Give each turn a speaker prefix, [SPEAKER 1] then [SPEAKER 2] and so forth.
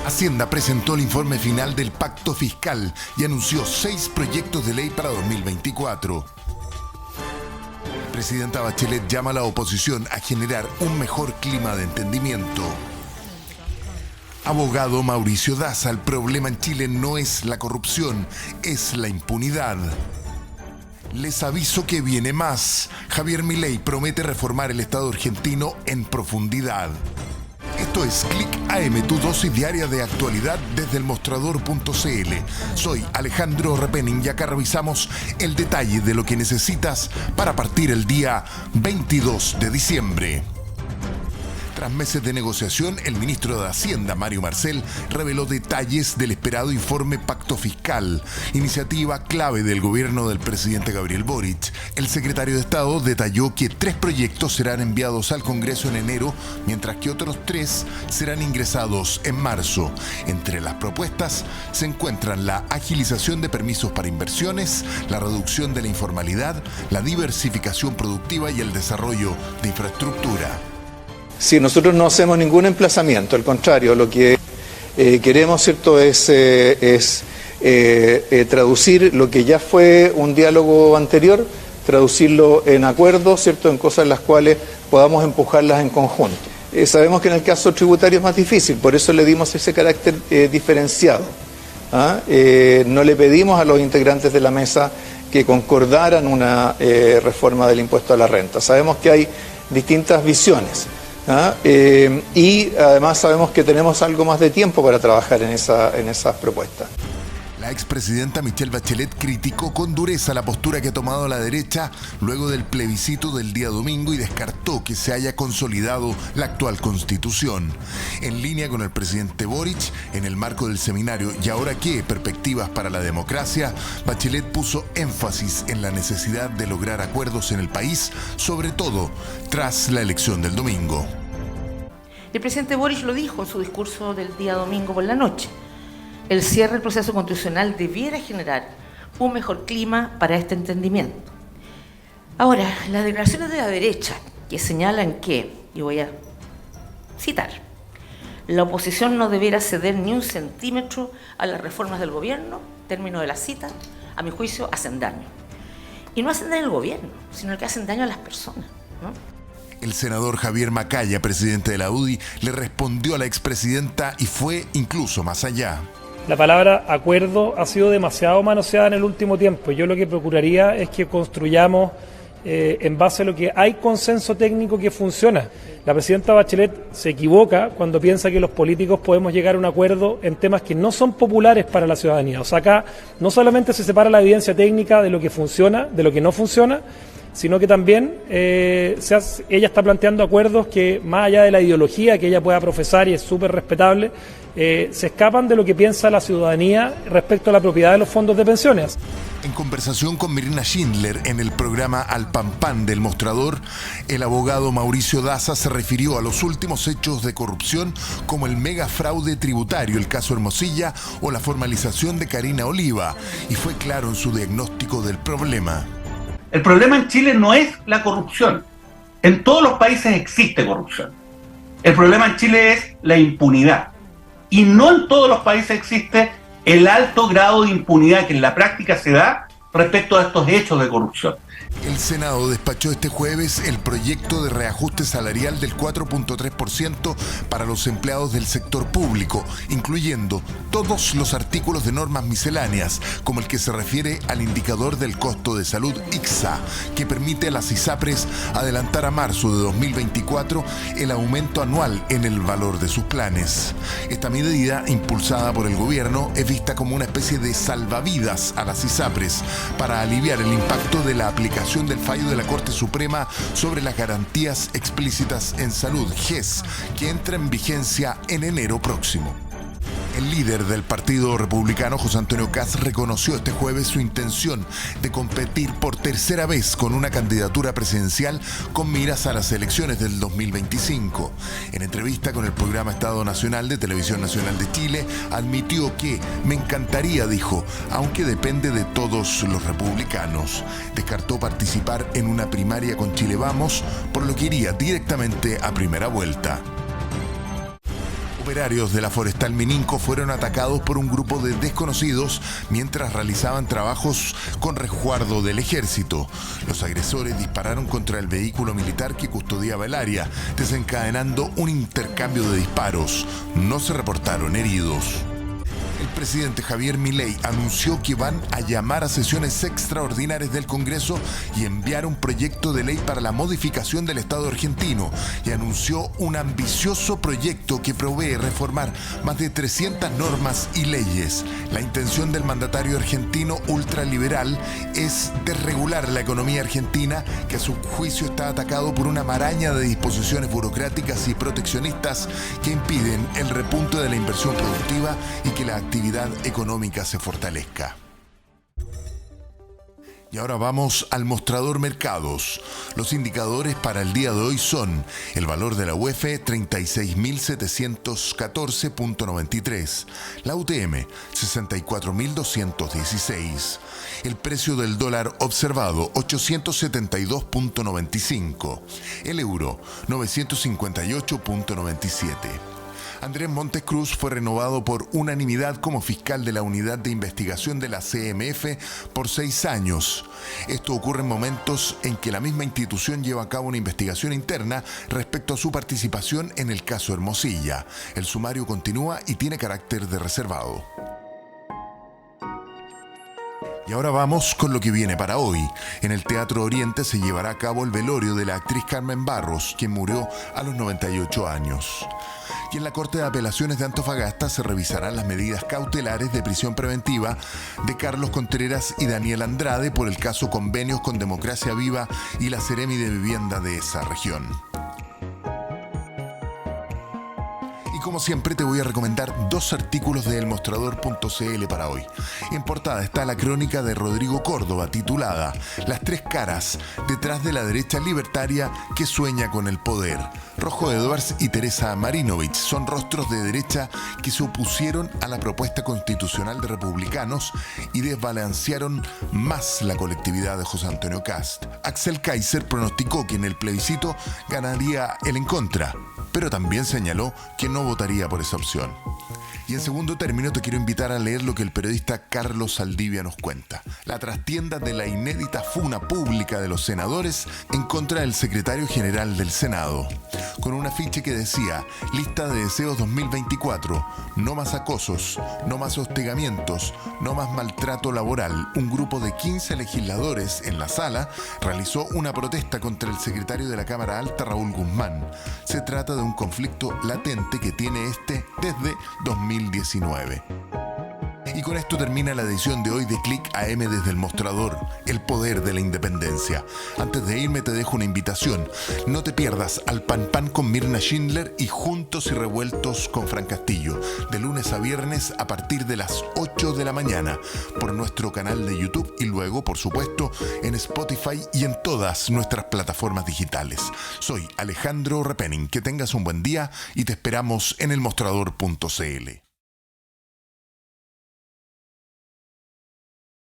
[SPEAKER 1] Hacienda presentó el informe final del pacto fiscal y anunció 6 proyectos de ley para 2024. Presidenta Bachelet llama a la oposición a generar un mejor clima de entendimiento. Abogado Mauricio Daza, el problema en Chile no es la corrupción, es la impunidad. Les aviso que viene más. Javier Milei promete reformar el Estado argentino en profundidad. Esto es Click AM, tu dosis diaria de actualidad desde elmostrador.cl. Soy Alejandro Repening y acá revisamos el detalle de lo que necesitas para partir el día 22 de diciembre. Tras meses de negociación, el ministro de Hacienda, Mario Marcel, reveló detalles del esperado informe Pacto Fiscal, iniciativa clave del gobierno del presidente Gabriel Boric. El secretario de Estado detalló que 3 proyectos serán enviados al Congreso en enero, mientras que otros 3 serán ingresados en marzo. Entre las propuestas se encuentran la agilización de permisos para inversiones, la reducción de la informalidad, la diversificación productiva y el desarrollo de infraestructura.
[SPEAKER 2] Sí, nosotros no hacemos ningún emplazamiento, al contrario, lo que queremos, ¿cierto?, es traducir lo que ya fue un diálogo anterior, traducirlo en acuerdos, ¿cierto?, en cosas en las cuales podamos empujarlas en conjunto. Sabemos que en el caso tributario es más difícil, por eso le dimos ese carácter diferenciado. No le pedimos a los integrantes de la mesa que concordaran una reforma del impuesto a la renta. Sabemos que hay distintas visiones. Y además sabemos que tenemos algo más de tiempo para trabajar en esas propuestas.
[SPEAKER 1] La expresidenta Michelle Bachelet criticó con dureza la postura que ha tomado la derecha luego del plebiscito del día domingo y descartó que se haya consolidado la actual constitución. En línea con el presidente Boric, en el marco del seminario ¿Y ahora qué? Perspectivas para la democracia, Bachelet puso énfasis en la necesidad de lograr acuerdos en el país, sobre todo tras la elección del domingo.
[SPEAKER 3] El presidente Boric lo dijo en su discurso del día domingo por la noche. El cierre del proceso constitucional debiera generar un mejor clima para este entendimiento. Ahora, las declaraciones de la derecha que señalan que, y voy a citar, la oposición no debiera ceder ni un centímetro a las reformas del gobierno, término de la cita, a mi juicio hacen daño. Y no hacen daño al gobierno, sino que hacen daño a las personas, ¿no?
[SPEAKER 1] El senador Javier Macaya, presidente de la UDI, le respondió a la expresidenta y fue incluso más allá.
[SPEAKER 4] La palabra acuerdo ha sido demasiado manoseada en el último tiempo. Yo lo que procuraría es que construyamos en base a lo que hay consenso técnico que funciona. La presidenta Bachelet se equivoca cuando piensa que los políticos podemos llegar a un acuerdo en temas que no son populares para la ciudadanía. O sea, acá no solamente se separa la evidencia técnica de lo que funciona, de lo que no funciona, sino que también ella está planteando acuerdos que, más allá de la ideología que ella pueda profesar, y es súper respetable, se escapan de lo que piensa la ciudadanía respecto a la propiedad de los fondos de pensiones.
[SPEAKER 1] En conversación con Mirna Schindler en el programa Al Pan Pan del Mostrador, el abogado Mauricio Daza se refirió a los últimos hechos de corrupción como el mega fraude tributario, el caso Hermosilla o la formalización de Karina Oliva, y fue claro en su diagnóstico del problema.
[SPEAKER 5] El problema en Chile no es la corrupción. En todos los países existe corrupción. El problema en Chile es la impunidad. Y no en todos los países existe el alto grado de impunidad que en la práctica se da respecto a estos hechos de corrupción.
[SPEAKER 1] El Senado despachó este jueves el proyecto de reajuste salarial del 4.3% para los empleados del sector público, incluyendo todos los artículos de normas misceláneas, como el que se refiere al indicador del costo de salud ICSA, que permite a las ISAPRES adelantar a marzo de 2024 el aumento anual en el valor de sus planes. Esta medida, impulsada por el gobierno, es vista como una especie de salvavidas a las ISAPRES para aliviar el impacto de la aplicación del fallo de la Corte Suprema sobre las garantías explícitas en salud, GES, que entra en vigencia en enero próximo. El líder del Partido Republicano, José Antonio Kast, reconoció este jueves su intención de competir por tercera vez con una candidatura presidencial con miras a las elecciones del 2025. En entrevista con el programa Estado Nacional de Televisión Nacional de Chile, admitió que "me encantaría", dijo, aunque depende de todos los republicanos. Descartó participar en una primaria con Chile Vamos, por lo que iría directamente a primera vuelta. Operarios de la Forestal Mininco fueron atacados por un grupo de desconocidos mientras realizaban trabajos con resguardo del ejército. Los agresores dispararon contra el vehículo militar que custodiaba el área, desencadenando un intercambio de disparos. No se reportaron heridos. El presidente Javier Milei anunció que van a llamar a sesiones extraordinarias del Congreso y enviar un proyecto de ley para la modificación del Estado argentino, y anunció un ambicioso proyecto que provee reformar más de 300 normas y leyes. La intención del mandatario argentino ultraliberal es desregular la economía argentina, que a su juicio está atacado por una maraña de disposiciones burocráticas y proteccionistas que impiden el repunte de la inversión productiva y que la actividad económica se fortalezca. Y ahora vamos al mostrador mercados. Los indicadores para el día de hoy son: el valor de la UEF 36.714.93, la UTM 64.216, el precio del dólar observado 872.95, el euro 958.97. Andrés Montes Cruz fue renovado por unanimidad como fiscal de la Unidad de Investigación de la CMF por 6 años. Esto ocurre en momentos en que la misma institución lleva a cabo una investigación interna respecto a su participación en el caso Hermosilla. El sumario continúa y tiene carácter de reservado. Y ahora vamos con lo que viene para hoy. En el Teatro Oriente se llevará a cabo el velorio de la actriz Carmen Barros, quien murió a los 98 años. Y en la Corte de Apelaciones de Antofagasta se revisarán las medidas cautelares de prisión preventiva de Carlos Contreras y Daniel Andrade por el caso Convenios con Democracia Viva y la Seremi de Vivienda de esa región. Como siempre, te voy a recomendar 2 artículos de elmostrador.cl para hoy. En portada está la crónica de Rodrigo Córdoba titulada "Las 3 caras detrás de la derecha libertaria que sueña con el poder". Rojo Edwards y Teresa Marinovich son rostros de derecha que se opusieron a la propuesta constitucional de republicanos y desbalancearon más la colectividad de José Antonio Kast. Axel Kaiser pronosticó que en el plebiscito ganaría el en contra, pero también señaló que no votaría por esa opción. Y en segundo término te quiero invitar a leer lo que el periodista Carlos Saldivia nos cuenta: la trastienda de la inédita funa pública de los senadores en contra del secretario general del Senado, con un afiche que decía: lista de deseos 2024, no más acosos, no más hostigamientos, no más maltrato laboral. Un grupo de 15 legisladores en la sala realizó una protesta contra el secretario de la Cámara Alta, Raúl Guzmán. Se trata de un conflicto latente que tiene este desde 2019. Y con esto termina la edición de hoy de Click AM desde el mostrador, el poder de la independencia. Antes de irme te dejo una invitación: no te pierdas al Pan Pan con Mirna Schindler y Juntos y Revueltos con Fran Castillo, de lunes a viernes a partir de las 8 de la mañana, por nuestro canal de YouTube y luego, por supuesto, en Spotify y en todas nuestras plataformas digitales. Soy Alejandro Repening, que tengas un buen día y te esperamos en elmostrador.cl.